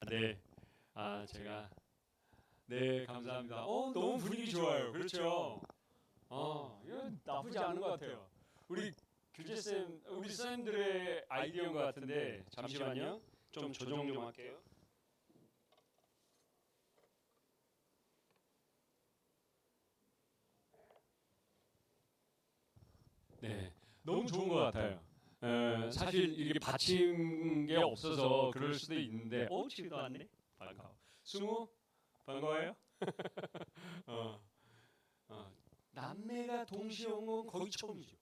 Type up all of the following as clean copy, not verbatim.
네. 제가 네, 감사합니다. 너무 분위기 좋아요. 그렇죠? 이거 나쁘지 않은 것 같아요. 우리 규재쌤, 우리 쌤들의 아이디어인 것 같은데 잠시만요. 좀 조정 좀 할게요. 네, 너무 좋은 것 같아요. 사실 이게 받침 게 없어서 그럴 수도 있는데, 지도 않네. 반가워. 승우, 반가워요. 어, 남매가 동시에 온 건 거의 처음이죠.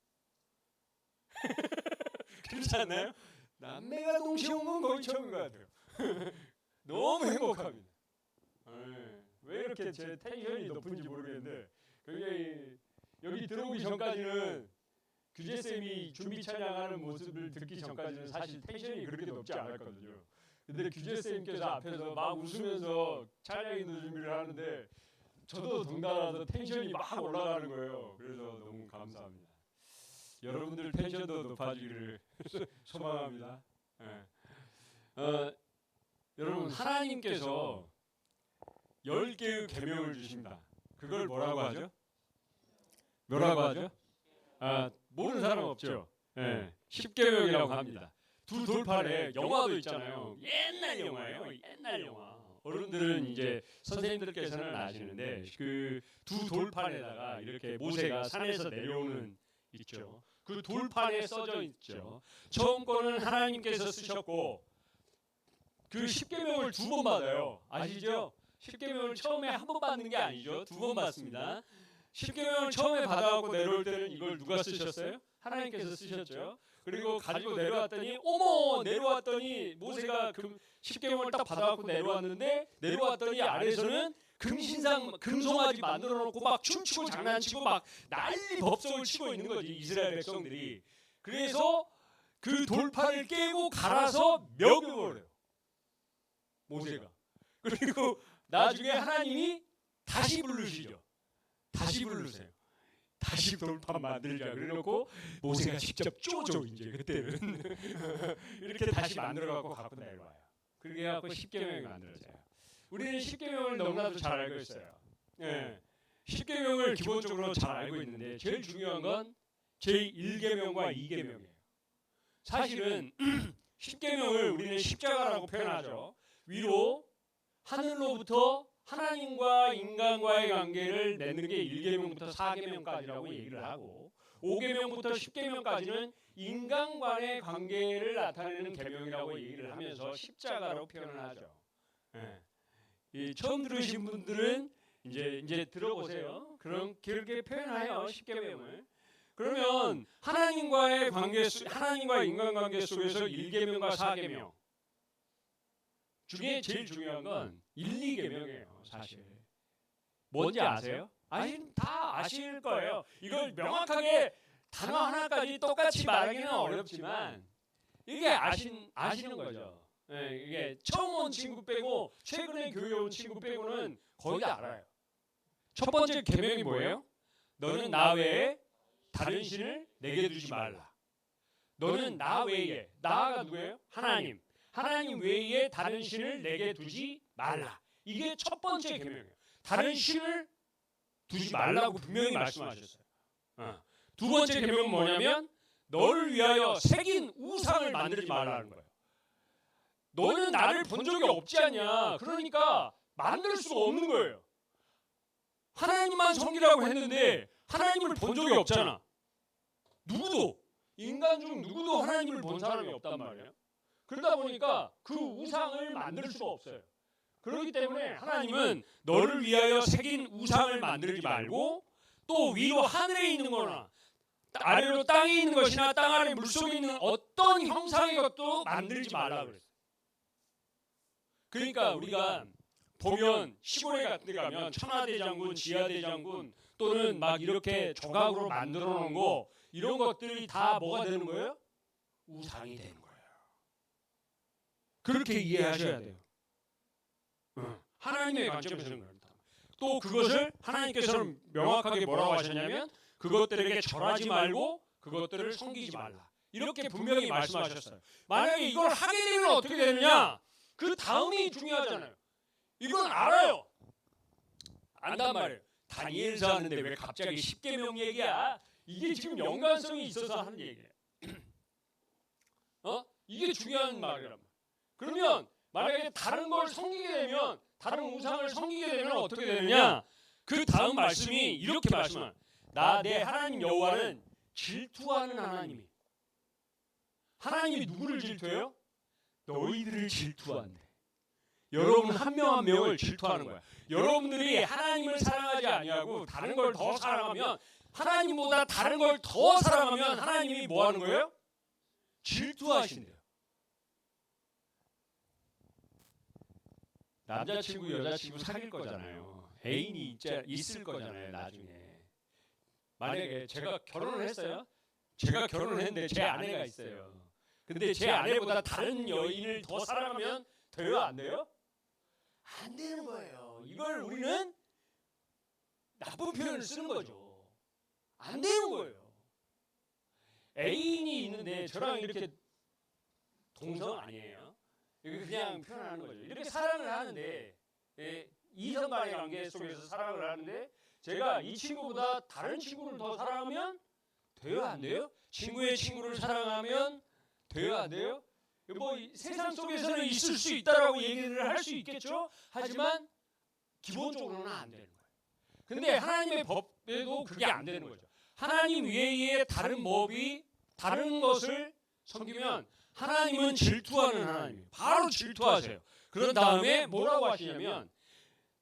그렇지 않나요? 남매가 동시에 온 건 거의 처음인 것 같아요. 너무 행복합니다. 왜 이렇게 제 텐션이 높은지 모르겠는데, 굉장히 여기 들어오기 전까지는 규재쌤이 준비 찬양하는 모습을 듣기 전까지는 사실 텐션이 그렇게 높지 않았거든요. 근데 규재쌤께서 앞에서 막 웃으면서 찬양 인도 준비를 하는데 저도 덩달아서 텐션이 막 올라가는 거예요. 그래서 너무 감사합니다. 여러분들 텐션도 높아지기를 소망합니다. 여러분, 하나님께서 10개의 계명을 주십니다. 그걸 뭐라고 하죠? 뭐라고 하죠? 모르는 사람 없죠? 10계명이라고 합니다. 두 돌판에 영화도 있잖아요. 옛날 영화예요. 옛날 영화. 어른들은 이제 선생님들께서는 아시는데 그 두 돌판에다가 이렇게 모세가 산에서 내려오는 있죠. 그 돌판에 써져 있죠. 처음 거는 하나님께서 쓰셨고 그 10계명을 2번 받아요. 아시죠? 10계명을 처음에 한 번 받는 게 아니죠. 2번 받습니다. 10계명을 처음에 받아갖고 내려올 때는 이걸 누가 쓰셨어요? 하나님께서 쓰셨죠. 그리고 가지고 내려왔더니 내려왔더니 모세가 그 10계명을 딱 받아갖고 내려왔는데 내려왔더니 아래에서는 금송아지 만들어 놓고 막 춤추고 장난치고 막 난리 법석을 치고 있는 거지, 이스라엘 백성들이. 그래서 그 돌판을 깨고 갈아서 먹여버려요, 모세가. 그리고 나중에 하나님이 다시 부르시죠. 다시 부르세요. 다시 돌판 만들자 그래놓고 모세가 직접 쪼죠. 이제 그때는 이렇게 다시 만들어갖고 갖고 내려와요. 그렇게 해갖고 10계명이 만들어져요. 우리는 10계명을 너무나도 잘 알고 있어요. 10계명을 기본적으로 잘 알고 있는데 제일 중요한 건 제1계명과 2계명이에요. 사실은 10계명을 우리는 십자가라고 표현하죠. 위로 하늘로부터 하나님과 인간과의 관계를 맺는 게 1계명부터 4계명까지라고 얘기를 하고 5계명부터 10계명까지는 인간 간의 관계를 나타내는 계명이라고 얘기를 하면서 십자가로 표현을 하죠. 처음 들으신 분들은 이제 들어보세요. 그렇게 표현해요, 10계명을. 그러면 하나님과의 관계, 하나님과 인간 관계 속에서 1계명과 4계명 중에 제일 중요한 건 1, 2계명이에요. 사실 뭔지 아세요? 다 아실 거예요. 이걸 명확하게 단어 하나까지 똑같이 말하기는 어렵지만 이게 아시는 거죠. 이게 처음 온 친구 빼고 최근에 교회 온 친구 빼고는 거의 다 알아요. 첫 번째 계명이 뭐예요? 너는 나 외에 다른 신을 내게 두지 말라. 너는 나 외에, 나가 누구예요? 하나님. 하나님 외에 다른 신을 내게 두지 말라. 이게 첫 번째 계명이에요. 다른 신을 두지 말라고 분명히 말씀하셨어요. 두 번째 계명은 뭐냐면 너를 위하여 새긴 우상을 만들지 말라는 거예요. 너는 나를 본 적이 없지 않냐. 그러니까 만들 수가 없는 거예요. 하나님만 섬기라고 했는데 하나님을 본 적이 없잖아. 누구도, 인간 중 누구도 하나님을 본 사람이 없단 말이에요. 그러다 보니까 그 우상을 만들 수가 없어요. 그렇기 때문에 하나님은 너를 위하여 새긴 우상을 만들지 말고 또 위로 하늘에 있는 거나 아래로 땅에 있는 것이나 땅 아래 물속에 있는 어떤 형상의 것도 만들지 말라 그랬어요. 그러니까 우리가 보면 시골에 같은 데 가면 천하대장군, 지하대장군 또는 막 이렇게 조각으로 만들어 놓은 거 이런 것들이 다 뭐가 되는 거예요? 우상이 되는 거예요. 그렇게 이해하셔야 돼요. 하나님의 관점에서는 그렇다. 또 그것을 하나님께서는 명확하게 뭐라고 하셨냐면 그것들에게 절하지 말고 그것들을 섬기지 말라. 이렇게 분명히 말씀하셨어요. 만약에 이걸 하게 되면 어떻게 되느냐? 그 다음이 중요하잖아요. 이건 알아요. 안단 말이에요. 다니엘서 하는데 왜 갑자기 10계명 얘기야? 이게 지금 연관성이 있어서 하는 얘기예요. 이게 중요한 말이란 말이에요. 그러면 만약에 다른 걸 섬기게 되면, 다른 우상을 섬기게 되면 어떻게 되느냐? 그 다음 말씀이 이렇게 말씀합니다. 나 내 하나님 여호와는 질투하는 하나님이. 하나님이 누구를 질투해요? 너희들을 질투한대. 여러분 한 명 한 명을 질투하는 거야. 여러분들이 하나님을 사랑하지 아니하고 다른 걸 더 사랑하면, 하나님보다 다른 걸 더 사랑하면 하나님이 뭐 하는 거예요? 질투하신대요. 남자친구 여자친구 사귈 거잖아요. 애인이 있을 거잖아요. 나중에 만약에 제가 결혼을 했어요. 제가 결혼을 했는데 제 아내가 있어요. 근데 제 아내보다 다른 여인을 더 사랑하면 돼요? 안 돼요? 안 되는 거예요. 이걸 우리는 나쁜 표현을 쓰는 거죠. 안 되는 거예요. 애인이 있는데 저랑 이렇게 동성 아니에요. 그냥 표현하는 거죠. 이렇게 사랑을 하는데, 이성 간의 관계 속에서 사랑을 하는데 제가 이 친구보다 다른 친구를 더 사랑하면 돼요? 안 돼요? 친구의 친구를 사랑하면 돼요? 안 돼요? 뭐 세상 속에서는 있을 수 있다라고 얘기를 할 수 있겠죠. 하지만 기본적으로는 안 되는 거예요. 근데 하나님의 법에도 그게 안 되는 거죠. 하나님 외에 다른 법이, 다른 것을 섬기면 하나님은 질투하는 하나님이에요. 바로 질투하세요. 그런 다음에 뭐라고 하시냐면,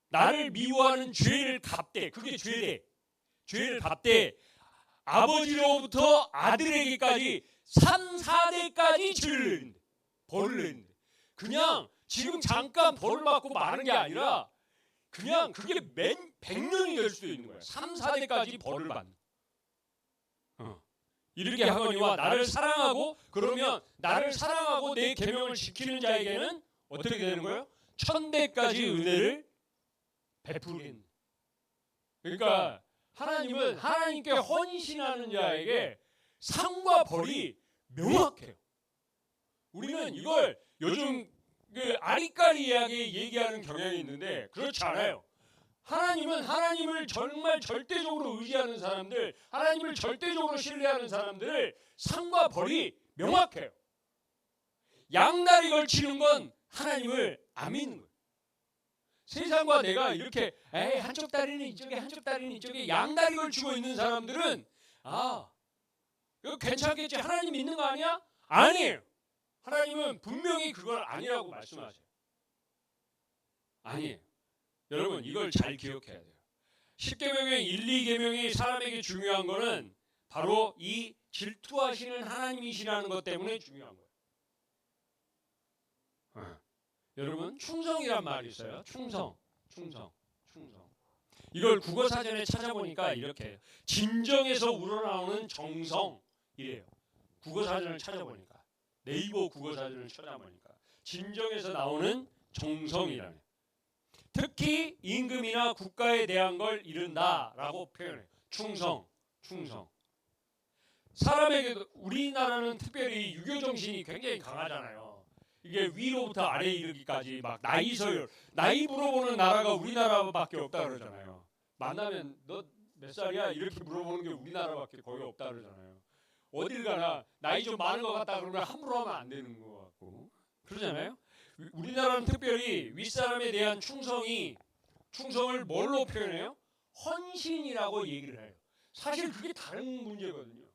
나를 미워하는 죄를 갚되, 그게 죄래. 죄를 갚되 아버지로부터 아들에게까지 3, 4대까지 죄를 내린대. 벌을 내린대. 그냥 지금 잠깐 벌을 받고 마는 게 아니라 그냥 그게 100년이 될 수도 있는 거야. 3, 4대까지 벌을 받는. 이렇게 하거니와 나를 사랑하고, 그러면 나를 사랑하고 내 계명을 지키는 자에게는 어떻게 되는 거예요? 1000배까지 은혜를 베푸겠는. 그러니까 하나님은 하나님께 헌신하는 자에게 상과 벌이 명확해요. 우리는 이걸 요즘 그 아리까리하게 얘기하는 경향이 있는데 그렇지 않아요. 하나님은 하나님을 정말 절대적으로 의지하는 사람들, 하나님을 절대적으로 신뢰하는 사람들을 상과 벌이 명확해요. 양다리 걸치는 건 하나님을 안 믿는 거예요. 세상과 내가 이렇게 한쪽 다리는 이쪽에 한쪽 다리는 이쪽에 양다리 걸치고 있는 사람들은 이거 괜찮겠지, 하나님 믿는 거 아니야? 아니에요. 하나님은 분명히 그걸 아니라고 말씀하세요. 아니에요. 여러분 이걸 잘 기억해야 돼요. 10계명의 1, 2계명이 사람에게 중요한 거는 바로 이 질투하시는 하나님이시라는 것 때문에 중요한 거예요. 여러분 충성이란 말이 있어요. 충성. 이걸 국어사전에 찾아보니까 이렇게 해요. 진정에서 우러나오는 정성이래요. 국어사전을 찾아보니까, 네이버 국어사전을 찾아보니까 진정에서 나오는 정성이라네. 특히 임금이나 국가에 대한 걸 이른다라고 표현해요. 충성. 사람에게도, 우리나라는 특별히 유교 정신이 굉장히 강하잖아요. 이게 위로부터 아래 이르기까지 막 나이 서열, 나이 물어보는 나라가 우리나라밖에 없다 그러잖아요. 만나면 너 몇 살이야? 이렇게 물어보는 게 우리나라밖에 거의 없다 그러잖아요. 어딜 가나 나이 좀 많은 것 같다 그러면 함부로 하면 안 되는 것 같고 그러잖아요. 우리나라는 특별히 윗사람에 대한 충성을 뭘로 표현해요? 헌신이라고 얘기를 해요. 사실 그게 다른 문제거든요.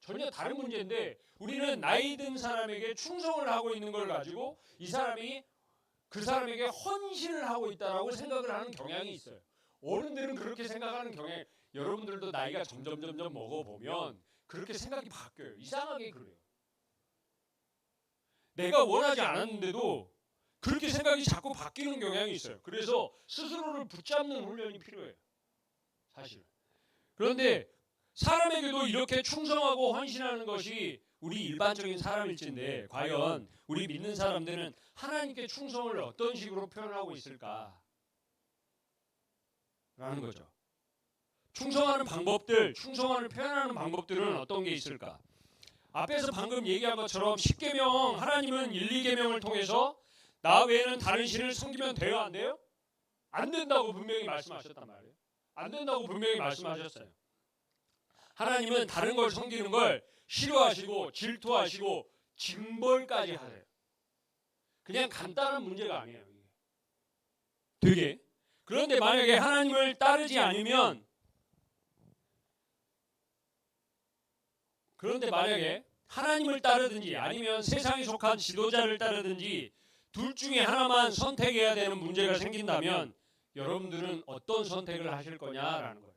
전혀 다른 문제인데 우리는 나이 든 사람에게 충성을 하고 있는 걸 가지고 이 사람이 그 사람에게 헌신을 하고 있다라고 생각을 하는 경향이 있어요. 어른들은 그렇게 생각하는 경향, 여러분들도 나이가 점점 먹어보면 그렇게 생각이 바뀌어요. 이상하게 그래요. 내가 원하지 않았는데도 그렇게 생각이 자꾸 바뀌는 경향이 있어요. 그래서 스스로를 붙잡는 훈련이 필요해요. 사실. 그런데 사람에게도 이렇게 충성하고 헌신하는 것이 우리 일반적인 사람일진데 과연 우리 믿는 사람들은 하나님께 충성을 어떤 식으로 표현하고 있을까? 라는 거죠. 충성하는 방법들, 충성을 표현하는 방법들은 어떤 게 있을까? 앞에서 방금 얘기한 것처럼 10계명, 하나님은 1, 2계명을 통해서 나 외에는 다른 신을 섬기면 돼요, 안 돼요? 안 된다고 분명히 말씀하셨단 말이에요. 안 된다고 분명히 말씀하셨어요. 하나님은 다른 걸 섬기는 걸 싫어하시고 질투하시고 징벌까지 하세요. 그냥 간단한 문제가 아니에요. 되게. 그런데 만약에 하나님을 따르지 않으면, 그런데 만약에 하나님을 따르든지 아니면 세상에 속한 지도자를 따르든지 둘 중에 하나만 선택해야 되는 문제가 생긴다면 여러분들은 어떤 선택을 하실 거냐라는 거예요.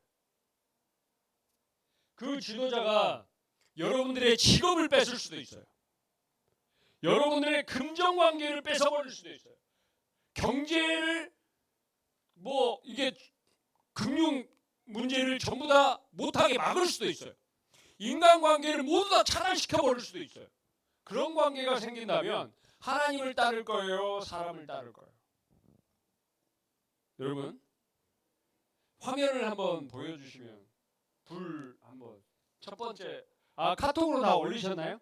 그 지도자가 여러분들의 직업을 뺏을 수도 있어요. 여러분들의 금전관계를 뺏어버릴 수도 있어요. 경제를 이게 금융 문제를 전부 다 못하게 막을 수도 있어요. 인간관계를 모두 다 차단시켜버릴 수도 있어요. 그런 관계가 생긴다면 하나님을 따를 거예요? 사람을 따를 거예요? 여러분 화면을 한번 보여주시면 불 한번 첫 번째 카톡으로 다 올리셨나요?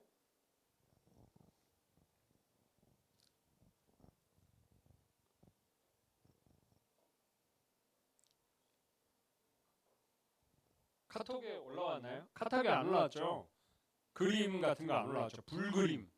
카톡에 올라왔나요? 카톡에 안 올라왔죠? 그림 같은 거 안 올라왔죠? 불그림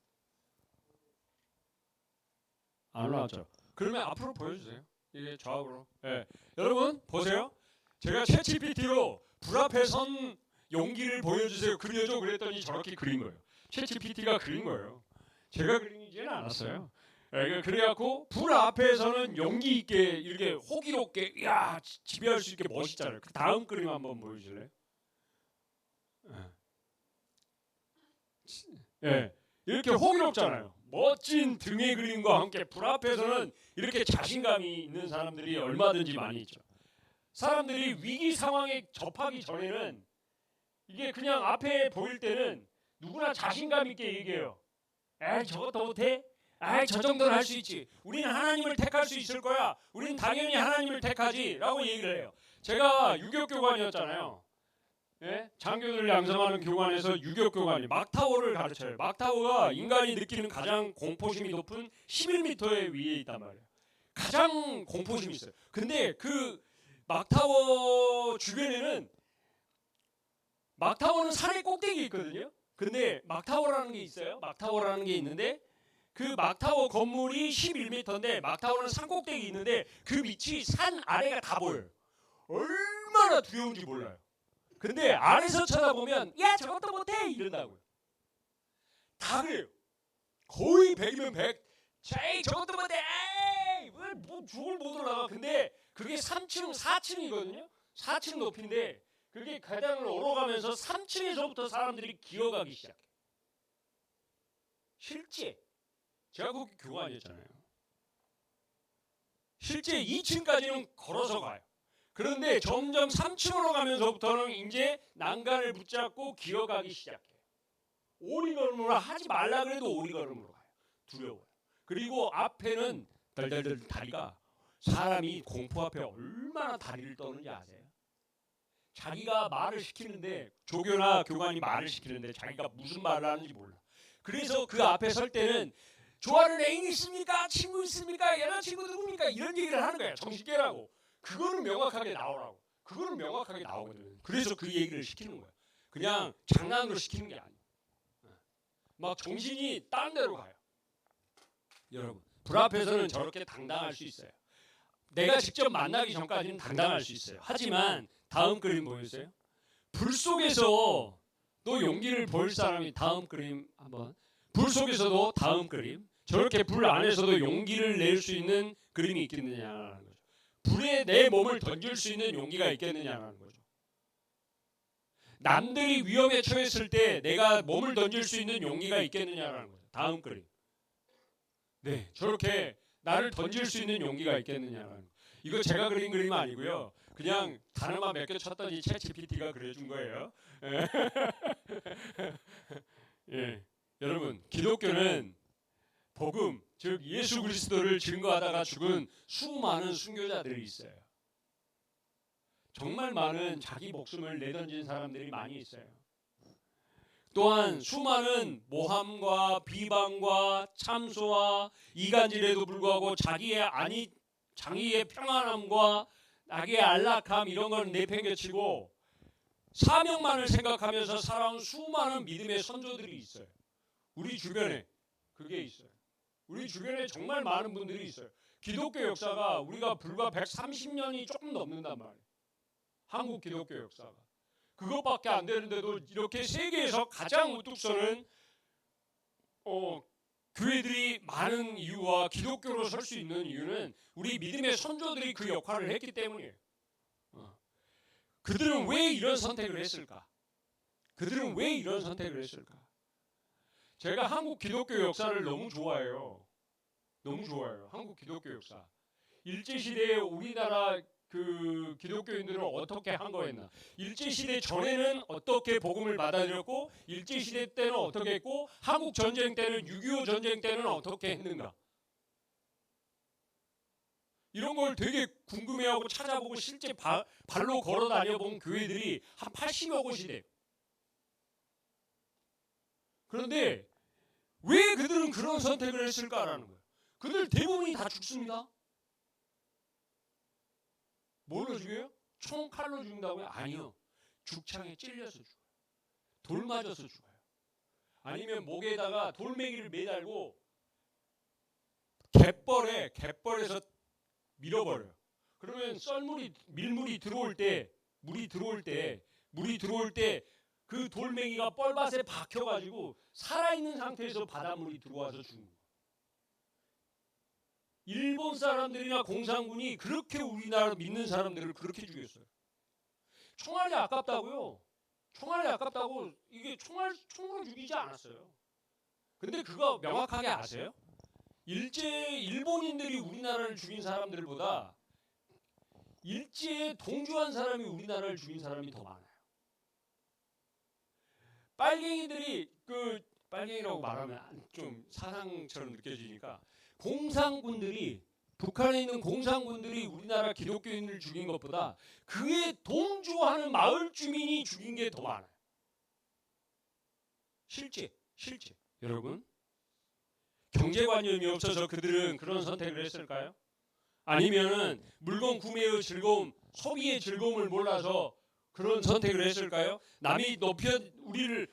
안 올라왔죠? 그러면 앞으로 보여주세요. 이게 좌우로. 네. 여러분 보세요. 제가 챗GPT로 불 앞에 선 용기를 보여주세요. 그려줘 그랬더니 저렇게 그린 거예요. 챗GPT가 그린 거예요. 제가 그리지는 않았어요. 그래갖고 불 앞에서는 용기 있게 이렇게 호기롭게 지배할 수 있게 멋있잖아요. 그 다음 그림 한번 보여줄래요? 예, 이렇게 호기롭잖아요. 멋진 등의 그림과 함께 불 앞에서는 이렇게 자신감이 있는 사람들이 얼마든지 많이 있죠. 사람들이 위기 상황에 접하기 전에는 이게 그냥 앞에 보일 때는 누구나 자신감 있게 얘기해요. 에이 저것도 못해? 에이 저 정도는 할 수 있지. 우리는 하나님을 택할 수 있을 거야. 우리는 당연히 하나님을 택하지 라고 얘기를 해요. 제가 유교교관이었잖아요. 예? 장교들을 양성하는 교관에서 유교교관이 막타워를 가르쳐요. 막타워가 인간이 느끼는 가장 공포심이 높은 11m의 위에 있단 말이에요. 가장 공포심이 있어요. 근데 그 막타워 주변에는 막타워는 산의 꼭대기에 있거든요. 근데 막타워라는 게 있어요. 막타워라는 게 있는데 그 막타워 건물이 11m인데 막타워는 산 꼭대기에 있는데 그 밑이 산 아래가 다 보여요. 얼마나 두려운지 몰라요. 근데 아래서 쳐다보면 야 저것도 못해 이런다고요. 다 그래요. 거의 100이면 100. 에이 저것도 못해. 에이 뭐 죽을 못 올라가. 근데 그게 3층 4층이거든요. 4층 높이인데 그게 계단을 오르가면서 3층에서부터 사람들이 기어가기 시작해. 실제 제가 거기 교관이었잖아요. 실제 2층까지는 걸어서 가요. 그런데 점점 3층으로 가면서부터는 이제 난간을 붙잡고 기어가기 시작해요. 오리걸음으로 하지 말라 그래도 오리걸음으로 가요. 두려워요. 그리고 앞에는 덜덜덜 다리가 사람이 공포 앞에 얼마나 다리를 떠는지 아세요? 자기가 말을 시키는데 조교나 교관이 말을 시키는데 자기가 무슨 말을 하는지 몰라. 그래서 그 앞에 설 때는 좋아하는 애인 있습니까? 친구 있습니까? 여자친구 누굽니까? 이런 얘기를 하는 거야. 정신 깨라고. 그거는 명확하게 나오라고. 그거는 명확하게 나오거든. 그래서 그 얘기를 시키는 거야. 그냥 장난으로 시키는 게 아니야. 막 정신이 다른 데로 가요. 여러분, 불 앞에서는 저렇게 당당할 수 있어요. 내가 직접 만나기 전까지는 당당할 수 있어요. 하지만 다음 그림 보여주세요. 불 속에서 또 용기를 보일 사람이 다음 그림 한번. 불 속에서도 다음 그림. 저렇게 불 안에서도 용기를 낼 수 있는 그림이 있겠느냐라는 거죠. 불에 내 몸을 던질 수 있는 용기가 있겠느냐라는 거죠. 남들이 위험에 처했을 때 내가 몸을 던질 수 있는 용기가 있겠느냐라는 거죠. 다음 그림. 네, 저렇게 나를 던질 수 있는 용기가 있겠느냐라는 거. 이거 제가 그린 그림 아니고요. 그냥 단어만 몇 개 쳤더니 챗GPT가 그려준 거예요. 예, 여러분 기독교는 복음, 즉 예수 그리스도를 증거하다가 죽은 수많은 순교자들이 있어요. 정말 많은 자기 목숨을 내던진 사람들이 많이 있어요. 또한 수많은 모함과 비방과 참소와 이간질에도 불구하고 자기의 평안함과 자기의 안락함 이런 걸 내팽개치고 사명만을 생각하면서 살아온 수많은 믿음의 선조들이 있어요. 우리 주변에 그게 있어요. 우리 주변에 정말 많은 분들이 있어요. 기독교 역사가 우리가 불과 130년이 조금 넘는단 말이에요. 한국 기독교 역사가. 그것밖에 안 되는데도 이렇게 세계에서 가장 우뚝 서는 교회들이 많은 이유와 기독교로 설 수 있는 이유는 우리 믿음의 선조들이 그 역할을 했기 때문이에요. 그들은 왜 이런 선택을 했을까? 그들은 왜 이런 선택을 했을까? 제가 한국 기독교 역사를 너무 좋아해요. 너무 좋아해요. 한국 기독교 역사. 일제시대에 우리나라 그 기독교인들은 어떻게 한 거였나? 일제시대 전에는 어떻게 복음을 받아들였고 일제시대 때는 어떻게 했고 한국 전쟁 때는 6.25 전쟁 때는 어떻게 했는가? 이런 걸 되게 궁금해하고 찾아보고 실제 발로 걸어 다녀본 교회들이 한 80여 곳이 돼요. 그런데 왜 그들은 그런 선택을 했을까라는 거예요. 그들 대부분이 다 죽습니다. 뭘로 죽여요? 총칼로 죽는다고요? 아니요. 죽창에 찔려서 죽어요. 돌 맞아서 죽어요. 아니면 목에다가 돌멩이를 매달고 갯벌에서 밀어버려요. 그러면 밀물이 들어올 때 그 돌멩이가 뻘밭에 박혀가지고 살아있는 상태에서 바닷물이 들어와서 죽는 거예요. 일본 사람들이나 공산군이 그렇게 우리나라 믿는 사람들을 그렇게 죽였어요. 총알이 아깝다고요. 총알이 아깝다고 이게 총으로 죽이지 않았어요. 근데 그거 명확하게 아세요? 일본인들이 우리나라를 죽인 사람들보다 일제에 동조한 사람이 우리나라를 죽인 사람이 더 많아요. 빨갱이들이 빨갱이라고 말하면 좀 사상처럼 느껴지니까 북한에 있는 공산군들이 우리나라 기독교인을 죽인 것보다 그에 동조하는 마을 주민이 죽인 게 더 많아요. 실제 여러분 경제관념이 없어서 그들은 그런 선택을 했을까요? 아니면은 물건 구매의 즐거움, 소비의 즐거움을 몰라서 그런 선택을 했을까요? 남이 우리를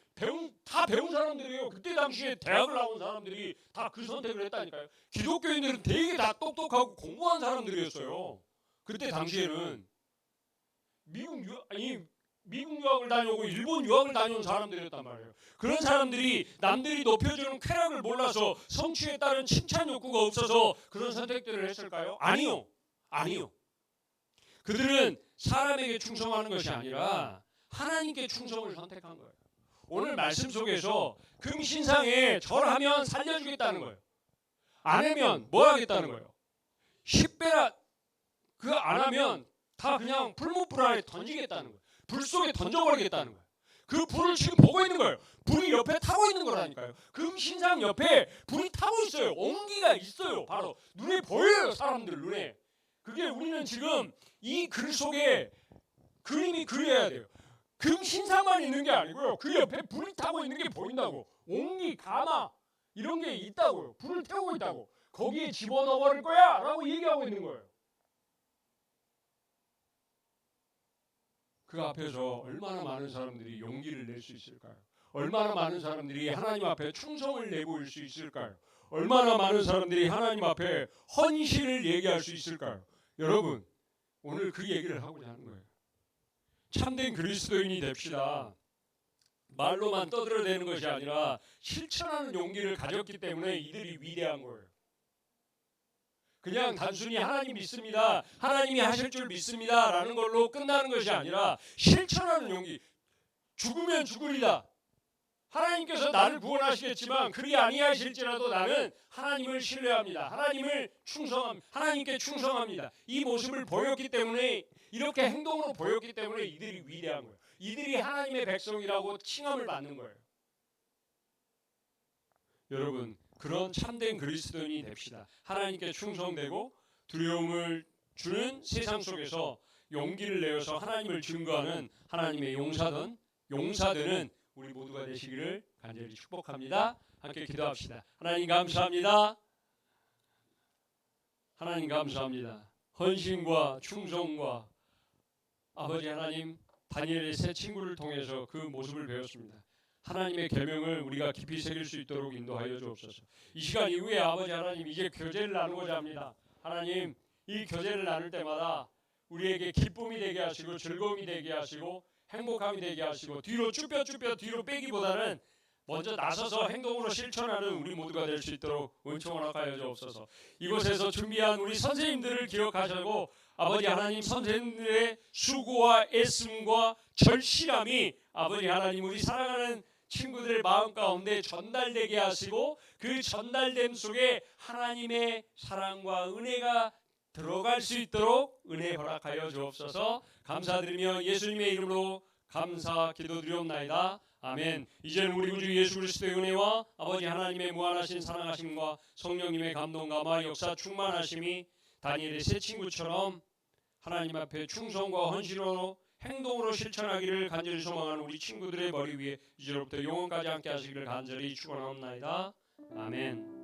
다 배운 사람들이에요. 그때 당시에 대학을 나온 사람들이 다 그 선택을 했다니까요. 기독교인들은 되게 다 똑똑하고 공부한 사람들이었어요. 그때 당시에는 미국 유학을 다녀오고 일본 유학을 다녀온 사람들이었단 말이에요. 그런 사람들이 남들이 높여주는 쾌락을 몰라서 성취에 따른 칭찬 욕구가 없어서 그런 선택들을 했을까요? 아니요. 그들은 사람에게 충성하는 것이 아니라 하나님께 충성을 선택한 거예요. 오늘 말씀 속에서 금신상에 절하면 살려주겠다는 거예요. 안 하면 뭐 하겠다는 거예요? 10배라 안 하면 다 그냥 풀무불 안에 던지겠다는 거예요. 불 속에 던져버리겠다는 거예요. 그 불을 지금 보고 있는 거예요. 불이 옆에 타고 있는 거라니까요. 금신상 옆에 불이 타고 있어요. 온기가 있어요. 바로 눈에 보여요. 사람들 눈에. 그게 우리는 지금 이 글 속에 그림이 그려야 돼요. 금신상만 있는 게 아니고요. 그 옆에 불이 타고 있는 게 보인다고. 온기, 가마 이런 게 있다고요. 불을 태우고 있다고. 거기에 집어넣어 버릴 거야 라고 얘기하고 있는 거예요. 그 앞에서 얼마나 많은 사람들이 용기를 낼 수 있을까요? 얼마나 많은 사람들이 하나님 앞에 충성을 내보일 수 있을까요? 얼마나 많은 사람들이 하나님 앞에 헌신을 얘기할 수 있을까요? 여러분, 오늘 그 얘기를 하고자 하는 거예요. 참된 그리스도인이 됩시다. 말로만 떠들어대는 것이 아니라 실천하는 용기를 가졌기 때문에 이들이 위대한 거예요. 그냥 단순히 하나님 믿습니다. 하나님이 하실 줄 믿습니다. 라는 걸로 끝나는 것이 아니라 실천하는 용기. 죽으면 죽으리다. 하나님께서 나를 구원하시겠지만 그리 아니하실지라도 나는 하나님을 신뢰합니다. 하나님께 충성합니다. 이 모습을 보였기 때문에 이렇게 행동으로 보였기 때문에 이들이 위대한 거예요. 이들이 하나님의 백성이라고 칭함을 받는 거예요. 여러분 그런 참된 그리스도인이 됩시다. 하나님께 충성되고 두려움을 주는 세상 속에서 용기를 내어서 하나님을 증거하는 하나님의 용사되는 우리 모두가 되시기를 간절히 축복합니다. 함께 기도합시다. 하나님 감사합니다. 하나님 감사합니다. 헌신과 충성과 아버지 하나님, 다니엘의 세 친구를 통해서 그 모습을 배웠습니다. 하나님의 계명을 우리가 깊이 새길 수 있도록 인도하여 주옵소서. 이 시간 이후에 아버지 하나님, 이제 교제를 나누고자 합니다. 하나님, 이 교제를 나눌 때마다 우리에게 기쁨이 되게 하시고 즐거움이 되게 하시고 행복함이 되게 하시고 뒤로 쭈뼛쭈뼛 뒤로 빼기보다는 먼저 나서서 행동으로 실천하는 우리 모두가 될 수 있도록 은총을 허락하여 주옵소서. 이곳에서 준비한 우리 선생님들을 기억하시고 아버지 하나님, 선생님들의 수고와 애씀과 절실함이 아버지 하나님, 우리 사랑하는 친구들의 마음 가운데 전달되게 하시고 그 전달됨 속에 하나님의 사랑과 은혜가 들어갈 수 있도록 은혜 허락하여 주옵소서. 감사드리며 예수님의 이름으로 감사 기도드리옵나이다. 아멘. 이제는 우리 구주 예수 그리스도의 은혜와 아버지 하나님의 무한하신 사랑하심과 성령님의 감동감화 역사 충만하심이 다니엘의 세 친구처럼 하나님 앞에 충성과 헌신으로 행동으로 실천하기를 간절히 소망하는 우리 친구들의 머리 위에 이제로부터 영원까지 함께 하시기를 간절히 축원하옵나이다. 아멘.